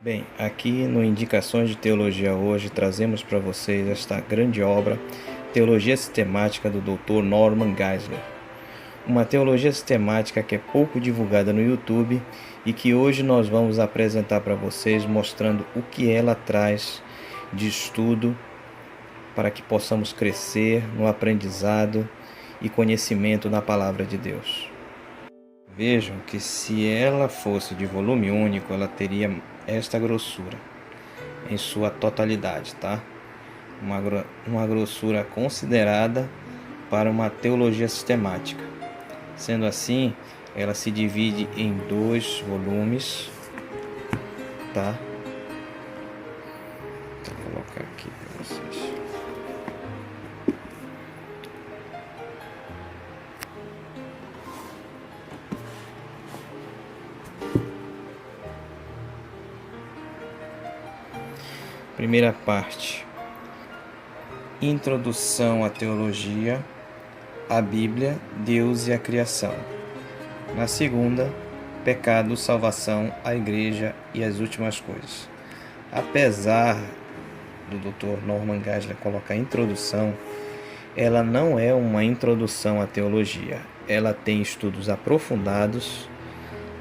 Bem, aqui no Indicações de Teologia hoje trazemos para vocês esta grande obra, Teologia Sistemática do Dr. Norman Geisler. Uma teologia sistemática que é pouco divulgada no YouTube e que hoje nós vamos apresentar para vocês, mostrando o que ela traz de estudo para que possamos crescer no aprendizado e conhecimento na Palavra de Deus. Vejam que se ela fosse de volume único, ela teria esta grossura em sua totalidade, tá? Uma grossura considerada para uma teologia sistemática. Sendo assim, ela se divide em 2 volumes, tá? Vou colocar aqui para vocês. Primeira parte: Introdução à Teologia, a Bíblia, Deus e a Criação. Na segunda, Pecado, Salvação, a Igreja e as últimas coisas. Apesar do Dr. Norman Geisler colocar introdução, ela não é uma introdução à teologia. Ela tem estudos aprofundados,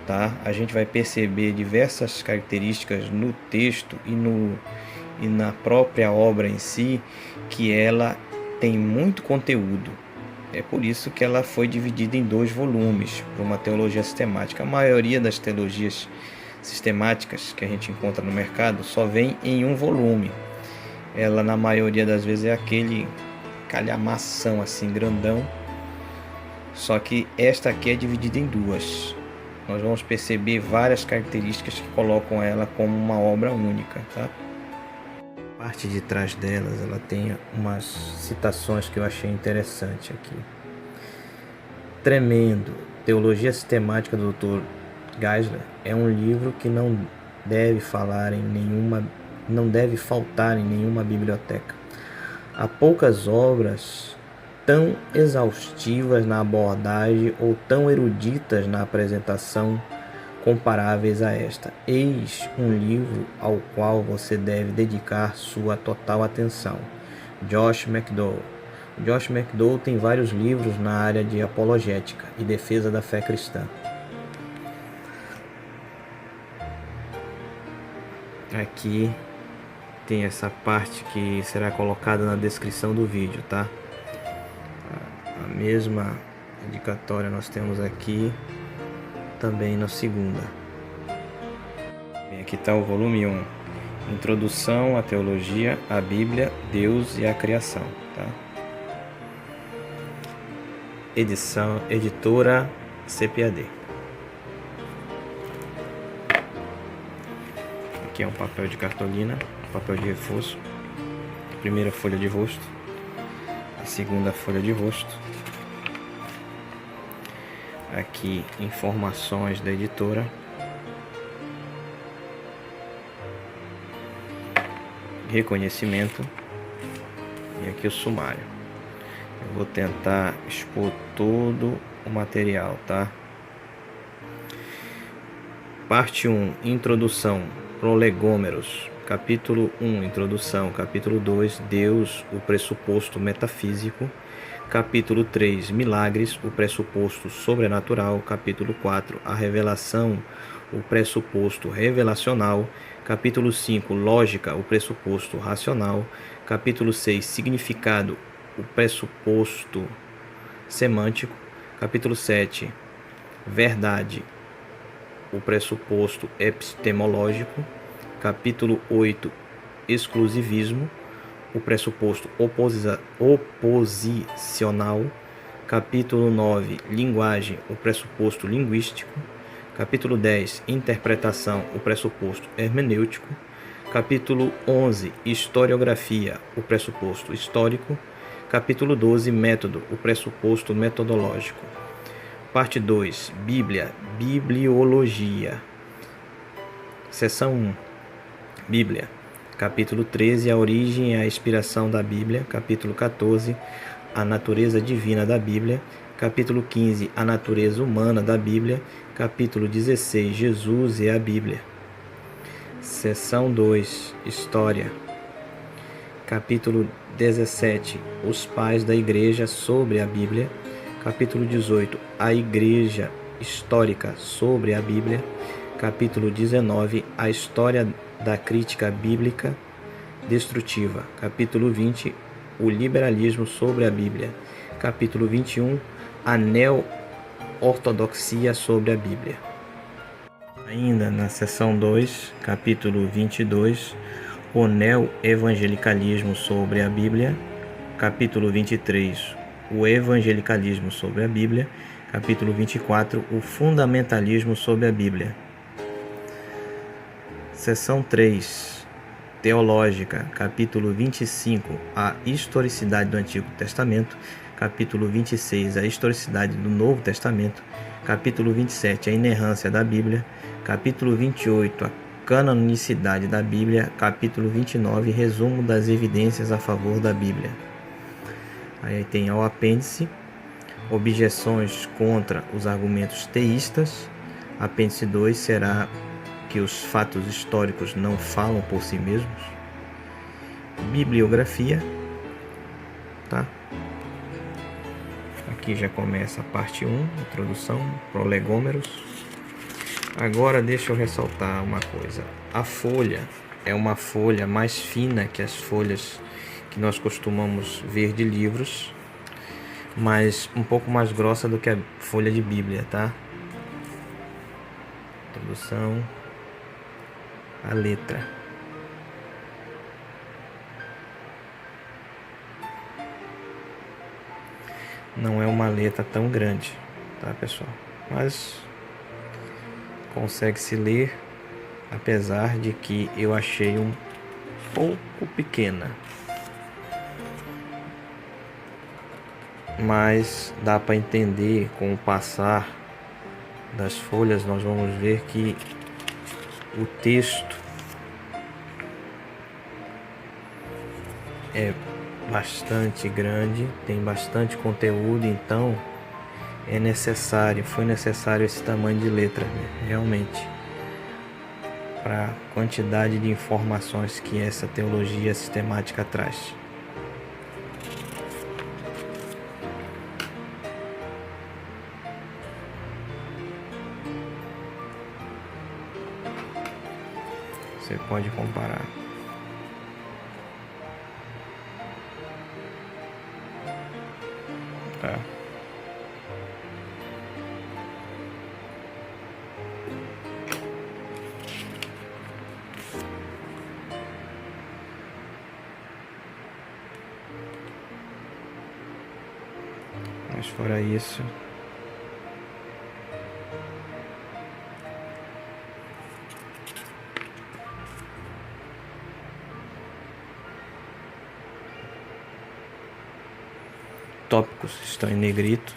tá? A gente vai perceber diversas características no texto e na própria obra em si, que ela tem muito conteúdo. É por isso que ela foi dividida em 2 volumes, para uma teologia sistemática. A maioria das teologias sistemáticas que a gente encontra no mercado só vem em um volume. Ela, na maioria das vezes, é aquele calhamação assim, grandão. Só que esta aqui é dividida em 2. Nós vamos perceber várias características que colocam ela como uma obra única, tá? A parte de trás delas, ela tem umas citações que eu achei interessante aqui. Tremendo. Teologia Sistemática do Dr. Geisler é um livro que não deve faltar em nenhuma biblioteca. Há poucas obras tão exaustivas na abordagem ou tão eruditas na apresentação comparáveis a esta. Eis um livro ao qual você deve dedicar sua total atenção. Josh McDowell. Josh McDowell tem vários livros na área de apologética e defesa da fé cristã. Aqui tem essa parte que será colocada na descrição do vídeo, tá? A mesma dedicatória nós temos aqui também na segunda. Aqui está o volume 1, Introdução à Teologia, a Bíblia, Deus e a Criação, tá? Editora CPAD. Aqui é um papel de cartolina, papel de reforço. Primeira folha de rosto, a segunda folha de rosto. Aqui informações da editora. Reconhecimento. E aqui o sumário. Eu vou tentar expor todo o material, tá? Parte 1, Introdução, Prolegômeros. Capítulo 1, Introdução. Capítulo 2, Deus, o pressuposto metafísico. Capítulo 3, Milagres, o pressuposto sobrenatural. Capítulo 4, a revelação, o pressuposto revelacional. Capítulo 5, Lógica, o pressuposto racional. Capítulo 6, Significado, o pressuposto semântico. Capítulo 7, Verdade, o pressuposto epistemológico. Capítulo 8, Exclusivismo, o pressuposto oposicional. Capítulo 9, Linguagem, o pressuposto linguístico. Capítulo 10, Interpretação, o pressuposto hermenêutico. Capítulo 11, Historiografia, o pressuposto histórico. Capítulo 12, Método, o pressuposto metodológico. Parte 2, Bíblia, Bibliologia. Seção 1, Bíblia. Capítulo 13, a origem e a inspiração da Bíblia. Capítulo 14, a natureza divina da Bíblia. Capítulo 15, a natureza humana da Bíblia. Capítulo 16, Jesus e a Bíblia. Seção 2, História. Capítulo 17, Os pais da Igreja sobre a Bíblia. Capítulo 18, a Igreja histórica sobre a Bíblia. Capítulo 19, a história da crítica bíblica destrutiva. Capítulo 20, o liberalismo sobre a Bíblia. Capítulo 21, a neo-ortodoxia sobre a Bíblia. Ainda na seção 2, capítulo 22, o neo-evangelicalismo sobre a Bíblia. Capítulo 23, o evangelicalismo sobre a Bíblia. Capítulo 24, o fundamentalismo sobre a Bíblia. Seção 3, teológica. Capítulo 25, a historicidade do Antigo Testamento. Capítulo 26, a historicidade do Novo Testamento. Capítulo 27, a inerrância da Bíblia. Capítulo 28, a canonicidade da Bíblia. Capítulo 29, resumo das evidências a favor da Bíblia. Aí tem o apêndice, objeções contra os argumentos teístas. Apêndice 2 será que os fatos históricos não falam por si mesmos. Bibliografia, tá? Aqui já começa a parte 1, introdução, prolegômeros. Agora deixa eu ressaltar uma coisa. A folha é uma folha mais fina que as folhas que nós costumamos ver de livros, mas um pouco mais grossa do que a folha de Bíblia, tá? Introdução, a letra. Não é uma letra tão grande, tá, pessoal? Mas consegue se ler, apesar de que eu achei um pouco pequena. Mas dá para entender com o passar das folhas. Nós vamos ver que o texto é bastante grande, tem bastante conteúdo, então foi necessário esse tamanho de letra, realmente, para a quantidade de informações que essa teologia sistemática traz. Você pode comparar. Tá. Mas fora isso, tópicos estão em negrito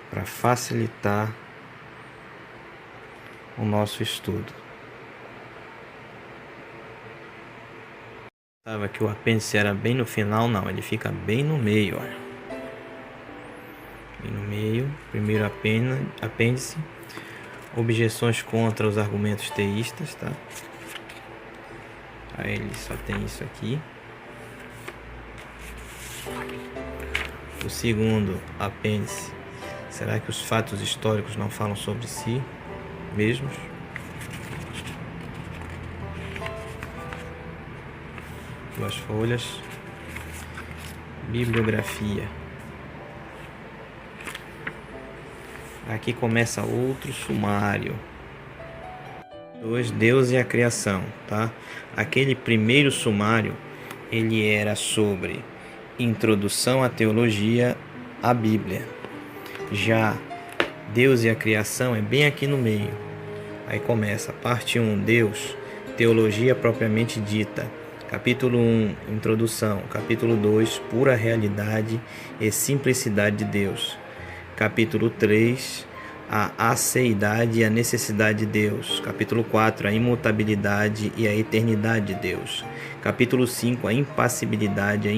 para facilitar o nosso estudo. Estava que o apêndice era bem no final, não, ele fica bem no meio, olha. Bem no meio, primeiro apêndice, objeções contra os argumentos teístas, tá? Aí ele só tem isso aqui. O segundo apêndice, será que os fatos históricos não falam sobre si mesmos? Duas folhas. Bibliografia. Aqui começa outro sumário. 2. Deus e a criação, tá? Aquele primeiro sumário, ele era sobre introdução à teologia, à Bíblia. Já Deus e a criação é bem aqui no meio. Aí começa parte 1, Deus, teologia propriamente dita. Capítulo 1, introdução. Capítulo 2, pura realidade e simplicidade de Deus. Capítulo 3, a aceidade e a necessidade de Deus. Capítulo 4, a imutabilidade e a eternidade de Deus. Capítulo 5, a impassibilidade e a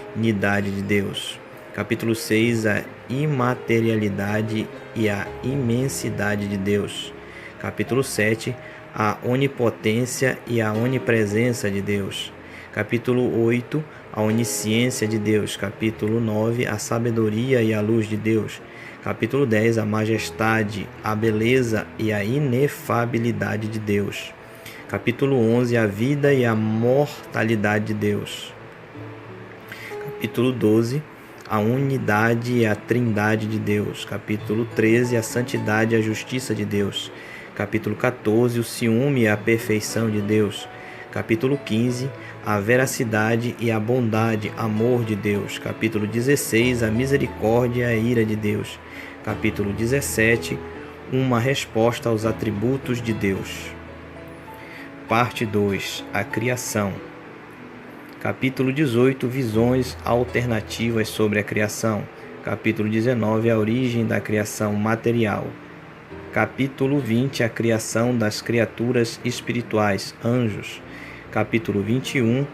infinidade de Deus. Capítulo 6, a imaterialidade e a imensidade de Deus. Capítulo 7, a onipotência e a onipresença de Deus. Capítulo 8, a onisciência de Deus. Capítulo 9, a sabedoria e a luz de Deus. Capítulo 10, a majestade, a beleza e a inefabilidade de Deus. Capítulo 11, a vida e a mortalidade de Deus. Capítulo 12, a unidade e a trindade de Deus. Capítulo 13, a santidade e a justiça de Deus. Capítulo 14, o ciúme e a perfeição de Deus. Capítulo 15, a veracidade e a bondade, amor de Deus. Capítulo 16, a misericórdia e a ira de Deus. Capítulo 17, uma resposta aos atributos de Deus. Parte 2, a criação. Capítulo 18, visões alternativas sobre a criação. Capítulo 19, a origem da criação material. Capítulo 20, a criação das criaturas espirituais, anjos. Capítulo 21,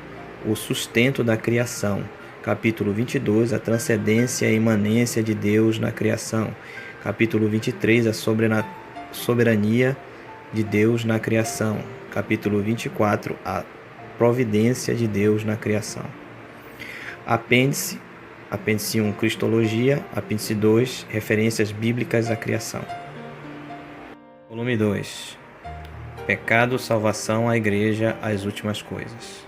o sustento da criação. Capítulo 22, a transcendência e imanência de Deus na criação. Capítulo 23, a soberania de Deus na criação. Capítulo 24, a providência de Deus na criação. Apêndice 1, Cristologia. Apêndice 2, referências bíblicas à criação. Volume 2, Pecado, Salvação, a Igreja, as últimas coisas.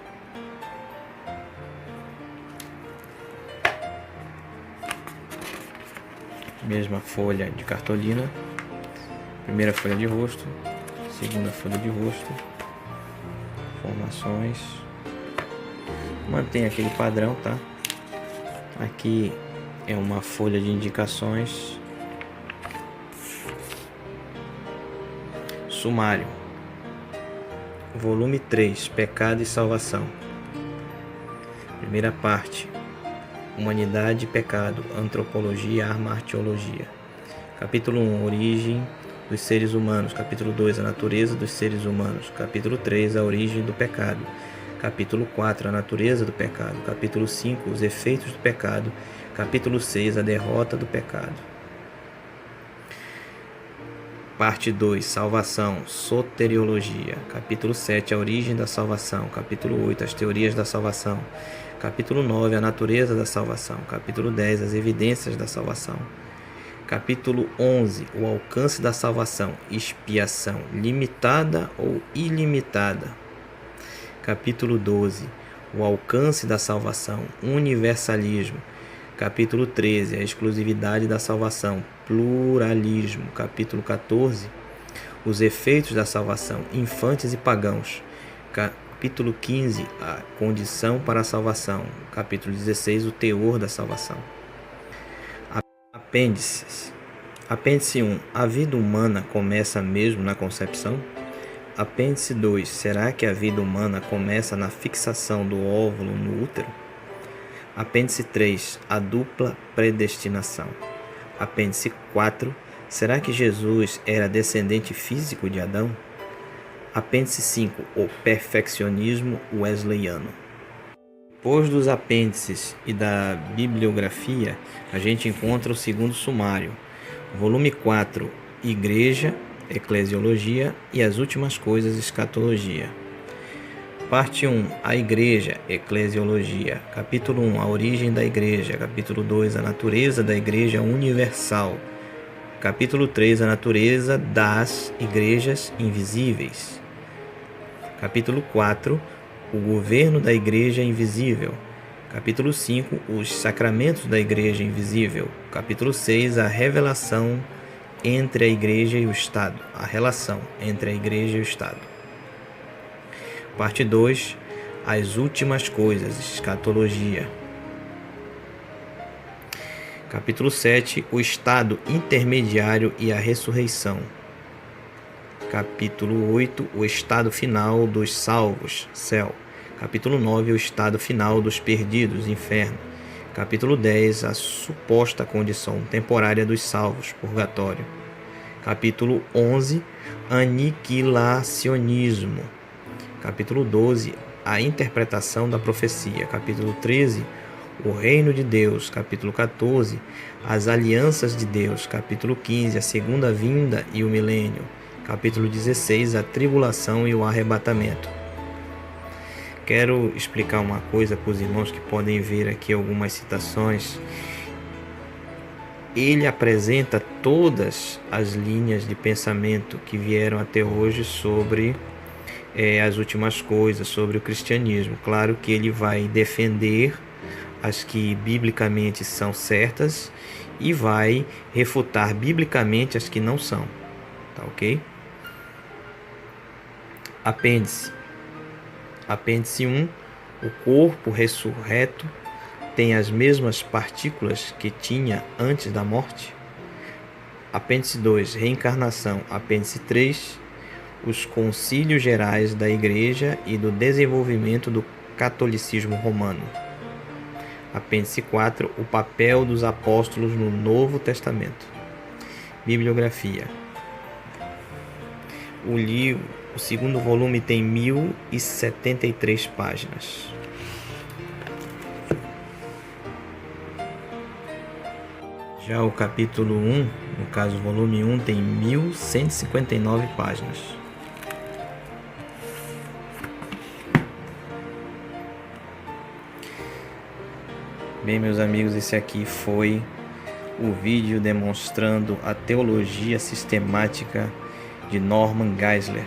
Mesma folha de cartolina. Primeira folha de rosto, segunda folha de rosto. Informações. Mantém aquele padrão, tá? Aqui é uma folha de indicações. Sumário. Volume 3, Pecado e Salvação. Primeira parte, Humanidade e Pecado, Antropologia, Armartiologia. Capítulo 1, Origem dos seres humanos. Capítulo 2, a natureza dos seres humanos. Capítulo 3, a origem do pecado. Capítulo 4, a natureza do pecado. Capítulo 5, os efeitos do pecado. Capítulo 6, a derrota do pecado. Parte 2, Salvação, Soteriologia. Capítulo 7, a origem da salvação. Capítulo 8, as teorias da salvação. Capítulo 9, a natureza da salvação. Capítulo 10, as evidências da salvação. Capítulo 11, o alcance da salvação, expiação, limitada ou ilimitada. Capítulo 12, o alcance da salvação, universalismo. Capítulo 13, a exclusividade da salvação, pluralismo. Capítulo 14, os efeitos da salvação, infantes e pagãos. Capítulo 15, a condição para a salvação. Capítulo 16, o teor da salvação. Apêndices. Apêndice 1. A vida humana começa mesmo na concepção? Apêndice 2. Será que a vida humana começa na fixação do óvulo no útero? Apêndice 3. A dupla predestinação. Apêndice 4. Será que Jesus era descendente físico de Adão? Apêndice 5. O perfeccionismo wesleyano. Depois dos apêndices e da bibliografia, a gente encontra o segundo sumário. Volume 4, Igreja, Eclesiologia e as últimas coisas, Escatologia. Parte 1, a Igreja, Eclesiologia. Capítulo 1, a origem da Igreja. Capítulo 2, a natureza da Igreja universal. Capítulo 3, a natureza das igrejas invisíveis. Capítulo 4, o governo da Igreja invisível. Capítulo 5, os sacramentos da Igreja invisível. Capítulo 6, a revelação entre a Igreja e o Estado. A relação entre a Igreja e o Estado. Parte 2, as últimas coisas, Escatologia. Capítulo 7, o estado intermediário e a ressurreição. Capítulo 8, o estado final dos salvos, céu. Capítulo 9, o estado final dos perdidos, inferno. Capítulo 10, a suposta condição temporária dos salvos, purgatório. Capítulo 11, aniquilacionismo. Capítulo 12, a interpretação da profecia. Capítulo 13, o reino de Deus. Capítulo 14, as alianças de Deus. Capítulo 15, a segunda vinda e o milênio. Capítulo 16, a tribulação e o arrebatamento. Quero explicar uma coisa para os irmãos que podem ver aqui algumas citações. Ele apresenta todas as linhas de pensamento que vieram até hoje sobre as últimas coisas, sobre o cristianismo. Claro que ele vai defender as que biblicamente são certas e vai refutar biblicamente as que não são. Tá ok? Apêndice. Apêndice 1. O corpo ressurreto tem as mesmas partículas que tinha antes da morte. Apêndice 2. Reencarnação. Apêndice 3. Os concílios gerais da Igreja e do desenvolvimento do catolicismo romano. Apêndice 4. O papel dos apóstolos no Novo Testamento. Bibliografia. O segundo volume tem 1073 páginas. Já o capítulo 1, no caso o volume 1, tem 1159 páginas. Bem, meus amigos, esse aqui foi o vídeo demonstrando a teologia sistemática de Norman Geisler.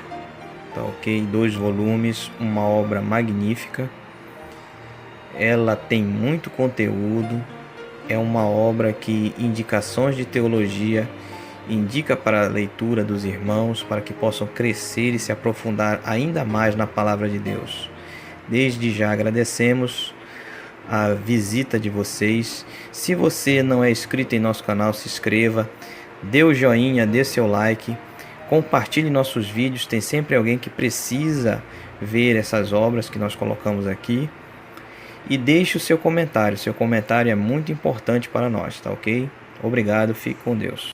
Tá ok? 2 volumes, uma obra magnífica. Ela tem muito conteúdo. É uma obra que indicações de teologia indica para a leitura dos irmãos, para que possam crescer e se aprofundar ainda mais na palavra de Deus. Desde já agradecemos a visita de vocês. Se você não é inscrito em nosso canal, se inscreva, dê o joinha, dê seu like. Compartilhe nossos vídeos, tem sempre alguém que precisa ver essas obras que nós colocamos aqui. E deixe o seu comentário é muito importante para nós, tá ok? Obrigado, fique com Deus.